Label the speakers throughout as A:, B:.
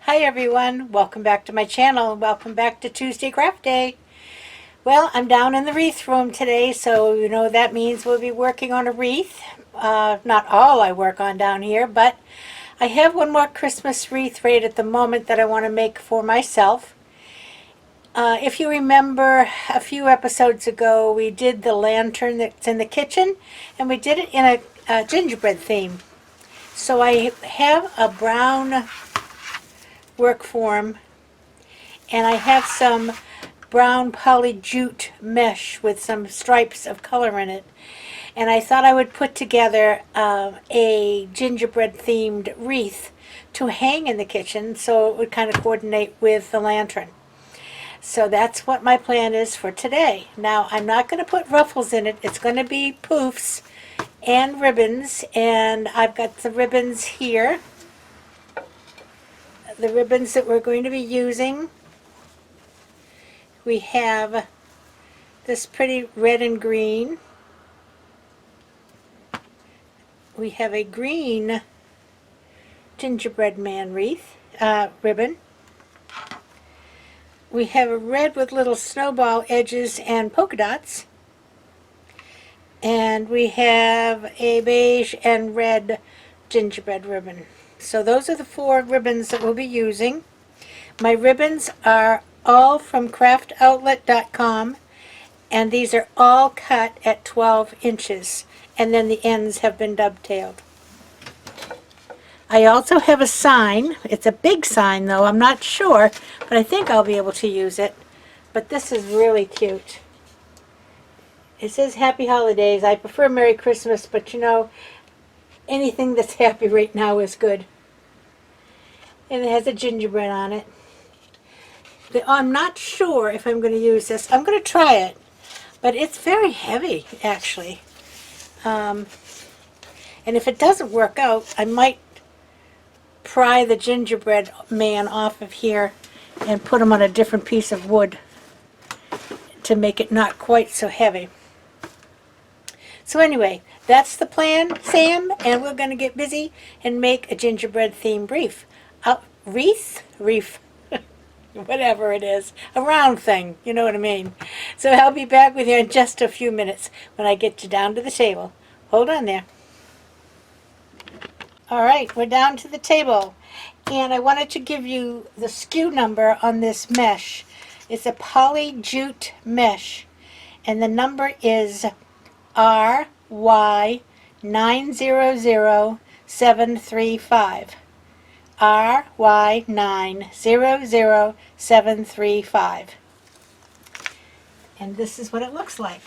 A: Hi everyone, welcome back to my channel. Welcome back to Tuesday Craft Day. Well, I'm down in the wreath room today, so you know that means we'll be working on a wreath. Not all I work on down here, but I have one more Christmas wreath right at the moment that I want to make for myself. If you remember a few episodes ago, we did the lantern that's in the kitchen, and we did it in a gingerbread theme. So I have a brown work form, and I have some brown poly jute mesh with some stripes of color in it. And I thought I would put together a gingerbread themed wreath to hang in the kitchen so it would kind of coordinate with the lantern. So that's what my plan is for today. Now I'm not going to put ruffles in it. It's going to be poofs and ribbons, and I've got the ribbons here. The ribbons that we're going to be using. We have this pretty red and green. We have a green gingerbread man wreath ribbon. We have a red with little snowball edges and polka dots. And we have a beige and red gingerbread ribbon. So those are the four ribbons that we'll be using. My ribbons are all from craftoutlet.com, and these are all cut at 12 inches, and then the ends have been dovetailed. I also have a sign. It's a big sign though, I'm not sure, but I think I'll be able to use it. But this is really cute. It says Happy Holidays. I prefer Merry Christmas, but you know, anything that's happy right now is good. And it has a gingerbread on it. I'm not sure if I'm going to use this. I'm going to try it, but it's very heavy actually. And if it doesn't work out, I might pry the gingerbread man off of here and put him on a different piece of wood to make it not quite so heavy. So anyway, that's the plan, Sam, and we're going to get busy and make a gingerbread themed wreath. Wreath, whatever it is, a round thing, you know what I mean. So I'll be back with you in just a few minutes when I get you down to the table. Hold on there. All right, we're down to the table, and I wanted to give you the SKU number on this mesh. It's a poly jute mesh, and the number is RY900735. RY900735. And this is what it looks like.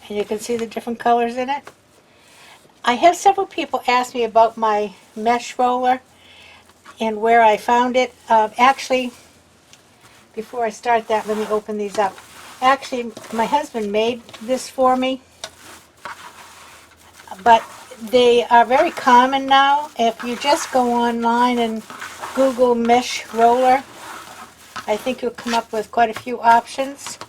A: And you can see the different colors in it. I have several people ask me about my mesh roller and where I found it. Actually, before I start that, let me open these up. Actually, my husband made this for me, but they are very common now. If you just go online and Google mesh roller, I think you'll come up with quite a few options.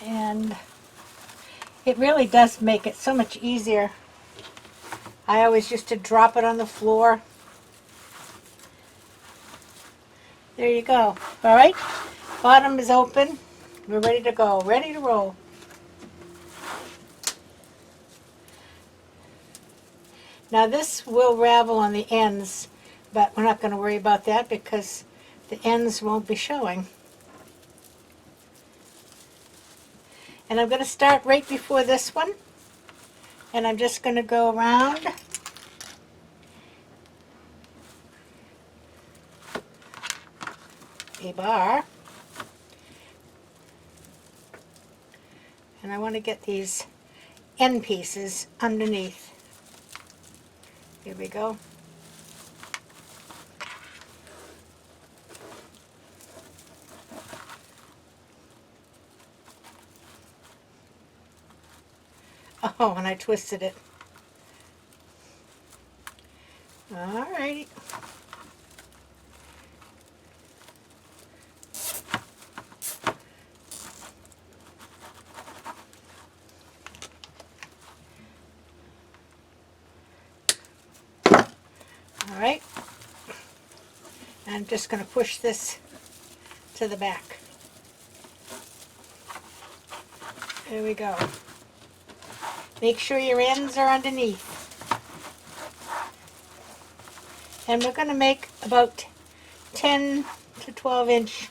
A: And it really does make it so much easier. I always used to drop it on the floor. There you go. All right, bottom is open. We're ready to go, ready to roll. Now this will ravel on the ends, but we're not going to worry about that because the ends won't be showing. And I'm going to start right before this one, and I'm just going to go around. A bar. And I want to get these end pieces underneath. Here we go. Oh, and I twisted it. Alrighty. I'm just going to push this to the back. There we go. Make sure your ends are underneath. And we're going to make about 10 to 12 inch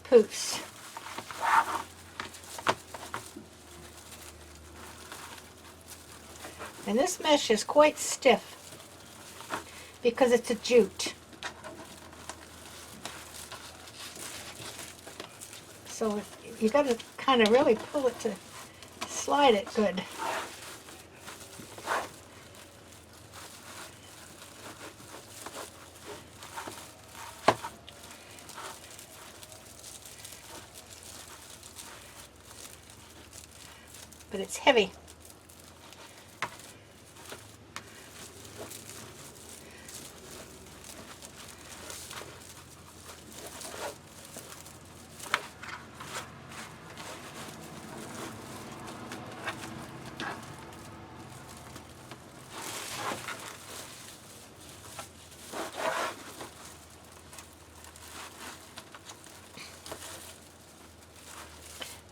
A: poofs. And this mesh is quite stiff because it's a jute. So you got to kind of really pull it to slide it good. But it's heavy.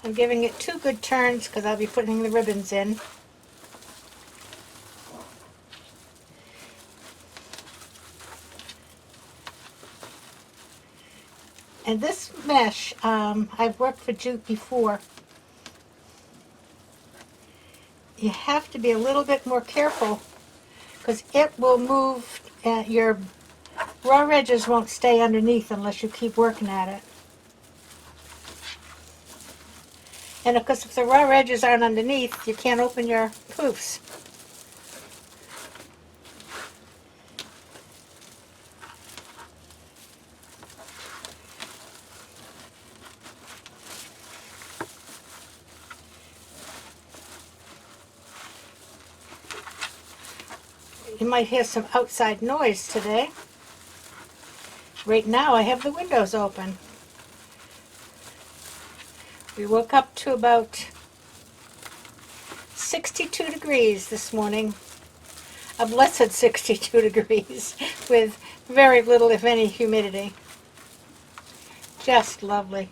A: I'm giving it 2 good turns because I'll be putting the ribbons in. And this mesh, I've worked for jute before. You have to be a little bit more careful because it will move, your raw edges won't stay underneath unless you keep working at it. And of course, if the raw edges aren't underneath, you can't open your poofs. You might hear some outside noise today. Right now I have the windows open. We woke up to about 62 degrees this morning. A blessed 62 degrees with very little, if any, humidity. Just lovely.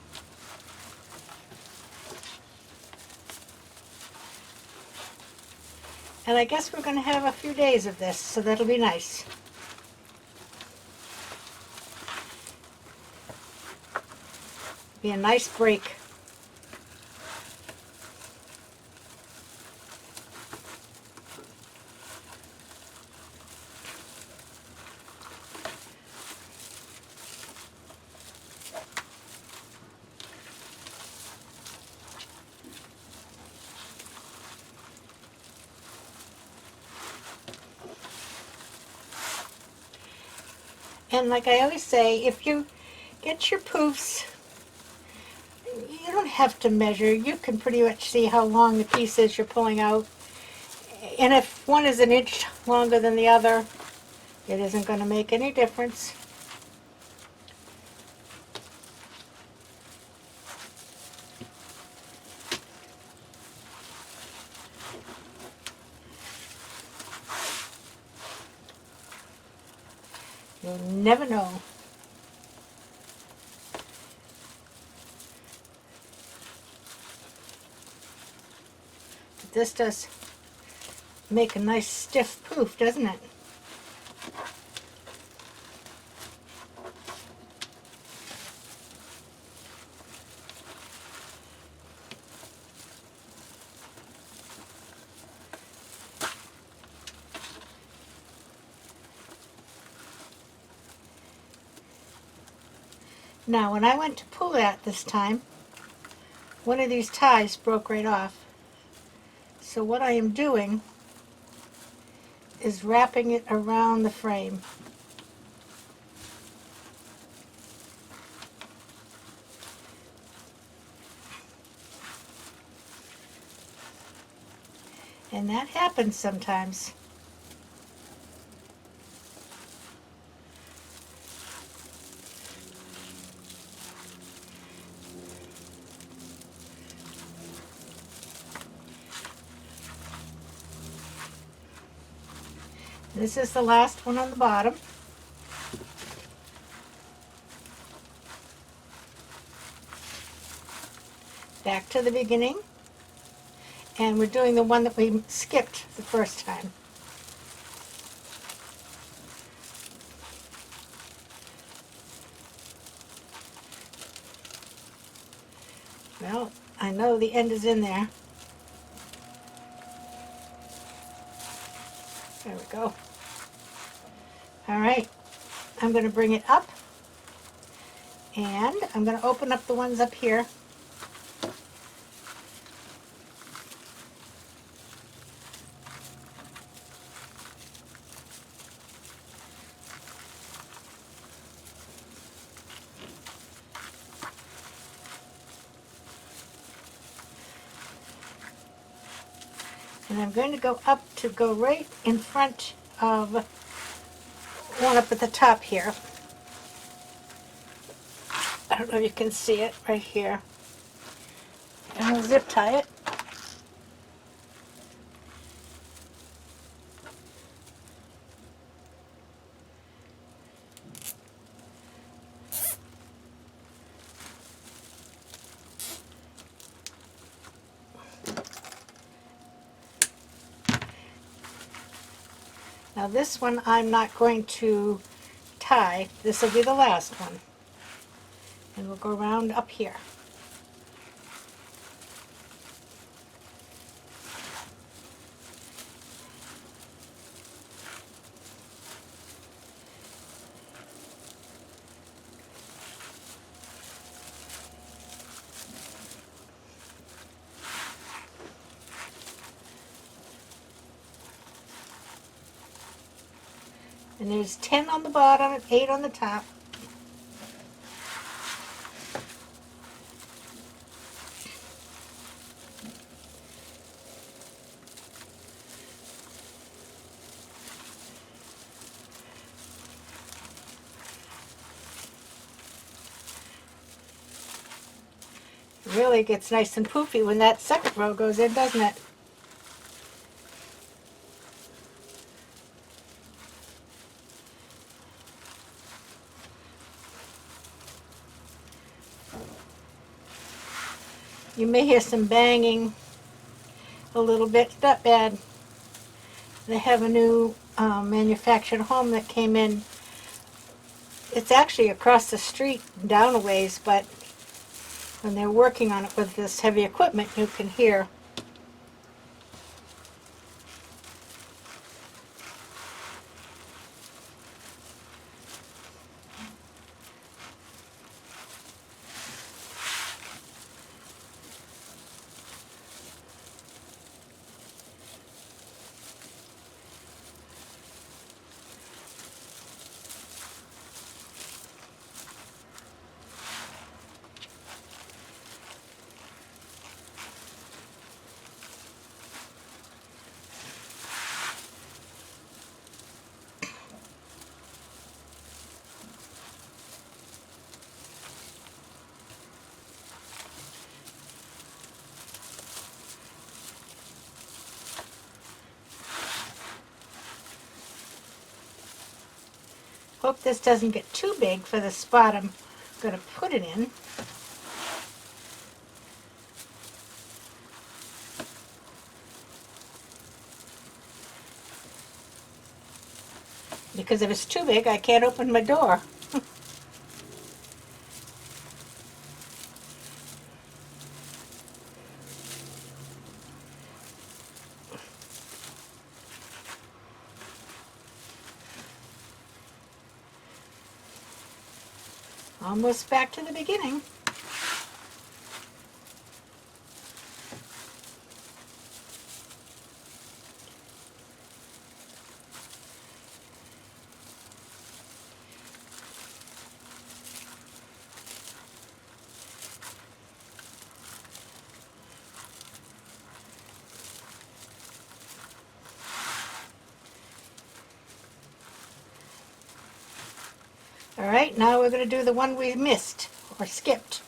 A: And I guess we're going to have a few days of this, so that'll be nice. Be a nice break. And like I always say, if you get your poofs, you don't have to measure. You can pretty much see how long the piece is you're pulling out. And if one is an inch longer than the other, it isn't going to make any difference. You'll never know. But this does make a nice stiff poof, doesn't it? Now, when I went to pull that this time, one of these ties broke right off. So what I am doing is wrapping it around the frame. And that happens sometimes. This is the last one on the bottom. Back to the beginning. And we're doing the one that we skipped the first time. Well, I know the end is in there. There we go. All right, I'm going to bring it up, and I'm going to open up the ones up here. And I'm going to go up to go right in front of one up at the top here. I don't know if you can see it right here. And I'll zip tie it. Now this one I'm not going to tie. This will be the last one. And we'll go around up here. And there's 10 on the bottom and 8 on the top. It really gets nice and poofy when that second row goes in, doesn't it? You may hear some banging a little bit. Not bad. They have a new manufactured home that came in. It's actually across the street, down a ways, but when they're working on it with this heavy equipment, you can hear. Hope this doesn't get too big for the spot I'm going to put it in. Because if it's too big, I can't open my door. Almost back to the beginning. All right, now we're going to do the one we missed or skipped.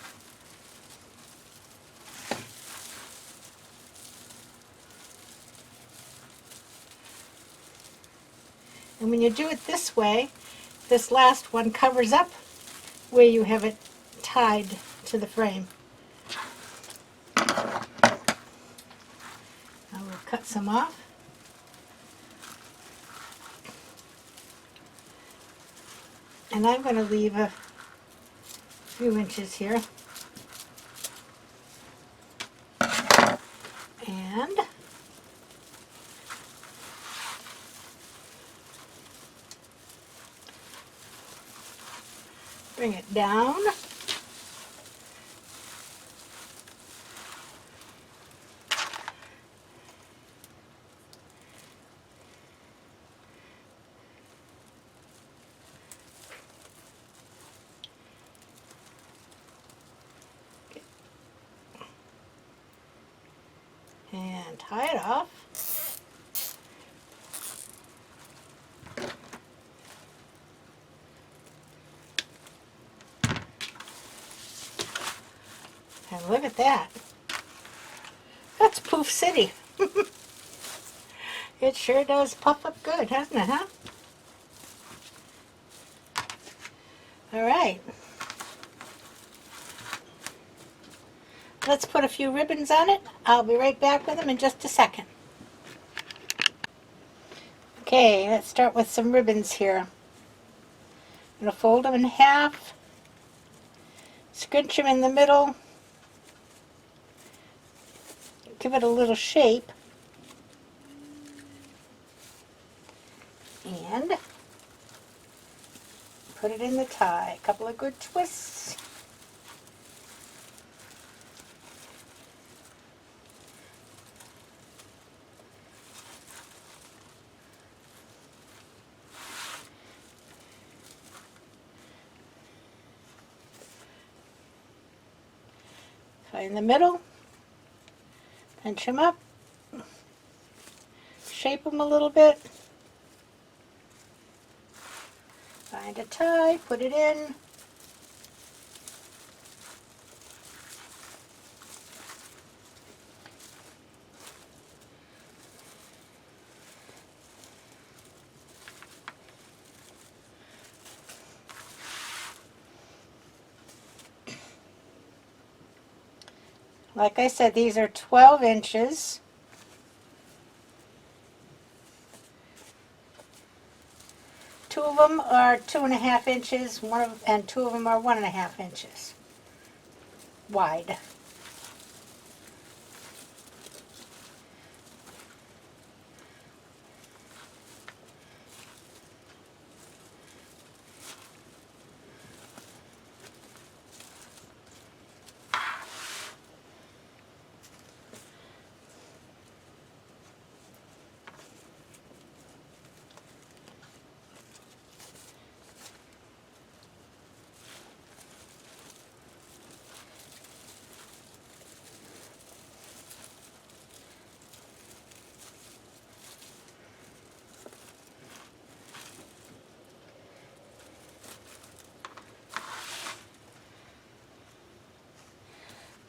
A: And when you do it this way, this last one covers up where you have it tied to the frame. I will cut some off. And I'm going to leave a few inches here. And bring it down. And tie it off. And look at that. That's Poof City. It sure does puff up good, hasn't it, huh? All right. Let's put a few ribbons on it. I'll be right back with them in just a second. Okay, let's start with some ribbons here. I'm going to fold them in half, scrunch them in the middle, give it a little shape, and put it in the tie. A couple of good twists. In the middle, pinch them up, shape them a little bit, find a tie, put it in, like I said, these are 12 inches. Two of them are 2.5 inches, and two of them are 1.5 inches wide.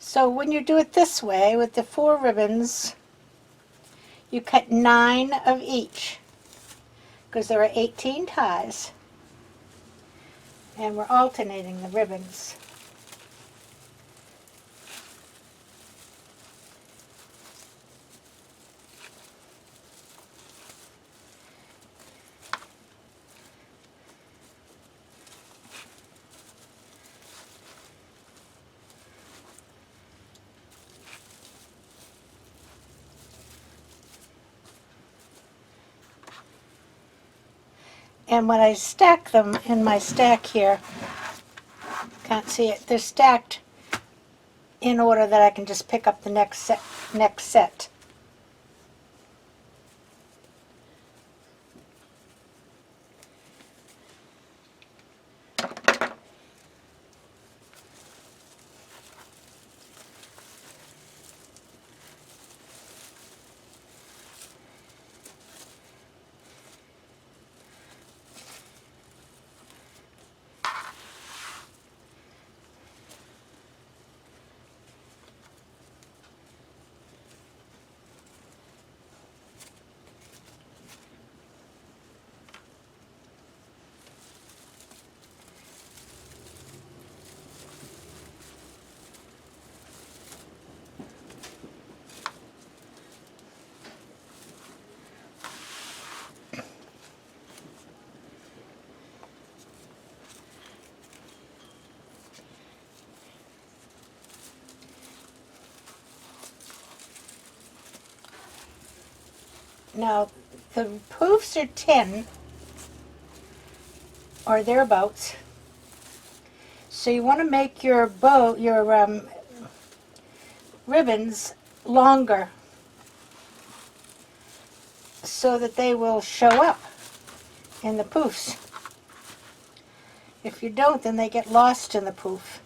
A: So when you do it this way with the 4 ribbons, you cut 9 of each, because there are 18 ties, and we're alternating the ribbons. And when I stack them in my stack here, can't see it, they're stacked in order that I can just pick up the next set. Now, the poofs are 10 or thereabouts. So you want to make your ribbons longer so that they will show up in the poofs. If you don't, then they get lost in the poof.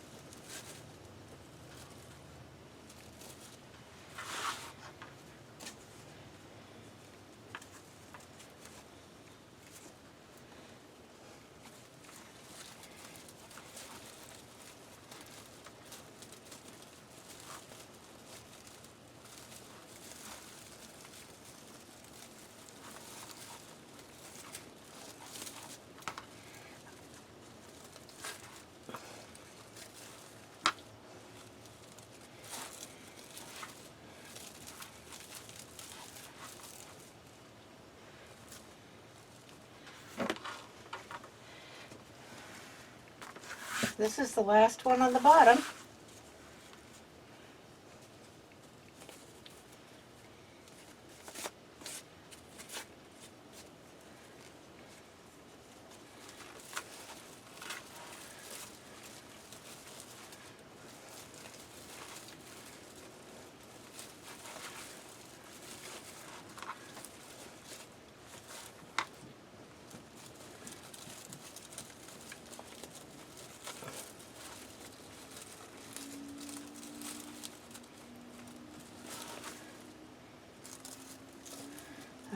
A: This is the last one on the bottom.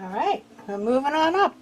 A: All right, we're moving on up.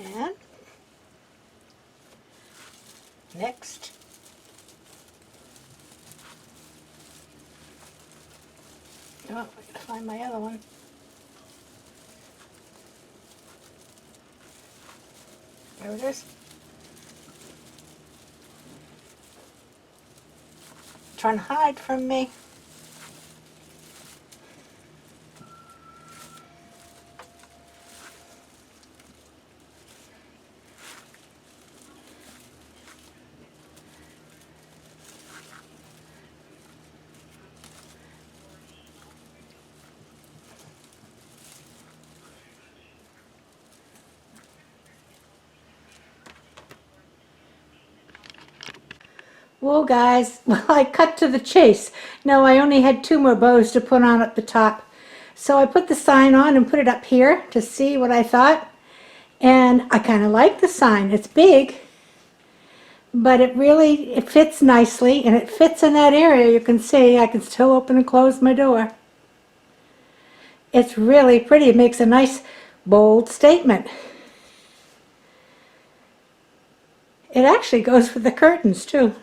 A: And next. Oh, I gotta find my other one. There it is. Trying to hide from me. Well, guys, well, I cut to the chase. No, I only had 2 more bows to put on at the top. So I put the sign on and put it up here to see what I thought. And I kind of like the sign. It's big, but it fits nicely, and it fits in that area. You can see I can still open and close my door. It's really pretty. It makes a nice, bold statement. It actually goes with the curtains, too.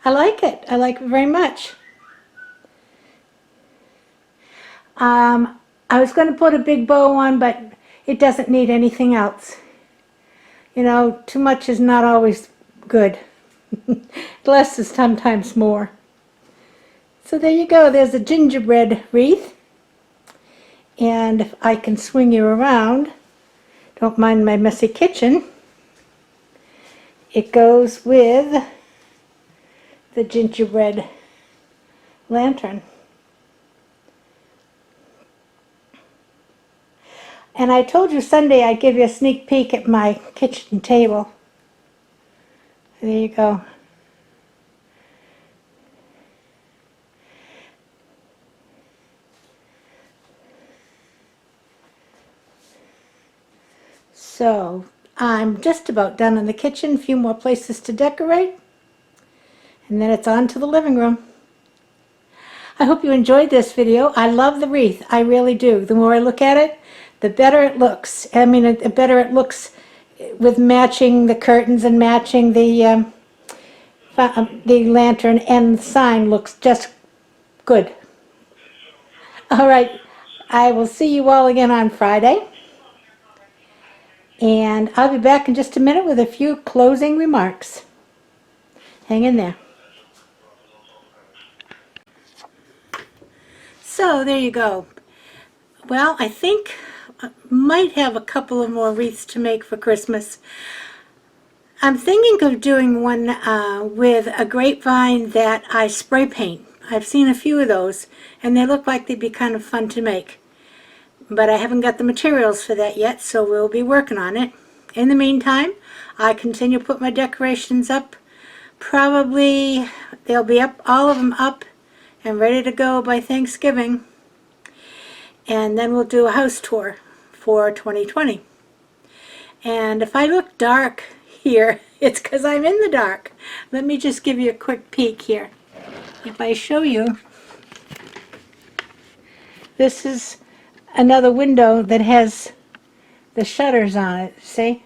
A: I like it. I like it very much. I was going to put a big bow on, but it doesn't need anything else. You know, too much is not always good. Less is sometimes more. So there you go. There's a gingerbread wreath. And if I can swing you around, don't mind my messy kitchen, it goes with the gingerbread lantern. And I told you Sunday I'd give you a sneak peek at my kitchen table. There you go. So I'm just about done in the kitchen. A few more places to decorate. And then it's on to the living room. I hope you enjoyed this video. I love the wreath. I really do. The more I look at it, the better it looks. I mean, the better it looks with matching the curtains and matching the lantern, and the sign looks just good. All right. I will see you all again on Friday. And I'll be back in just a minute with a few closing remarks. Hang in there. So there you go. Well, I think I might have a couple of more wreaths to make for Christmas. I'm thinking of doing one with a grapevine that I spray paint. I've seen a few of those, and they look like they'd be kind of fun to make. But I haven't got the materials for that yet, so we'll be working on it. In the meantime, I continue to put my decorations up. Probably they'll be up, all of them up and ready to go by Thanksgiving. And then we'll do a house tour for 2020. And if I look dark here, it's because I'm in the dark. Let me just give you a quick peek here. If I show you, this is another window that has the shutters on it, see?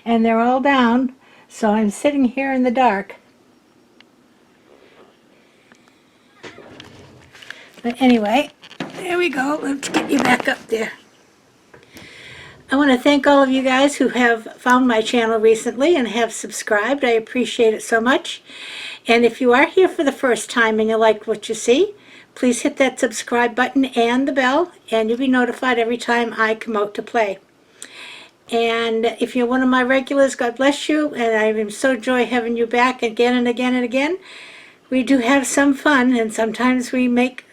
A: And they're all down, so I'm sitting here in the dark. But anyway, there we go. Let's get you back up there. I want to thank all of you guys who have found my channel recently and have subscribed. I appreciate it so much. And if you are here for the first time and you like what you see, please hit that subscribe button and the bell, and you'll be notified every time I come out to play. And if you're one of my regulars, God bless you, and I am so joy having you back again and again and again. We do have some fun, and sometimes we make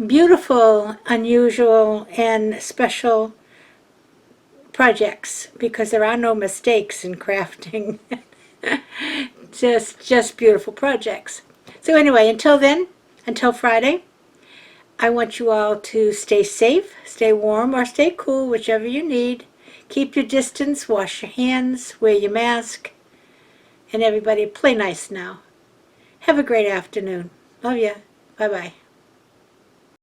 A: beautiful, unusual, and special projects, because there are no mistakes in crafting. just beautiful projects. So anyway, until then, until Friday, I want you all to stay safe, stay warm, or stay cool, whichever you need. Keep your distance, wash your hands, wear your mask, and everybody play nice now. Have a great afternoon. Love ya. Bye-bye.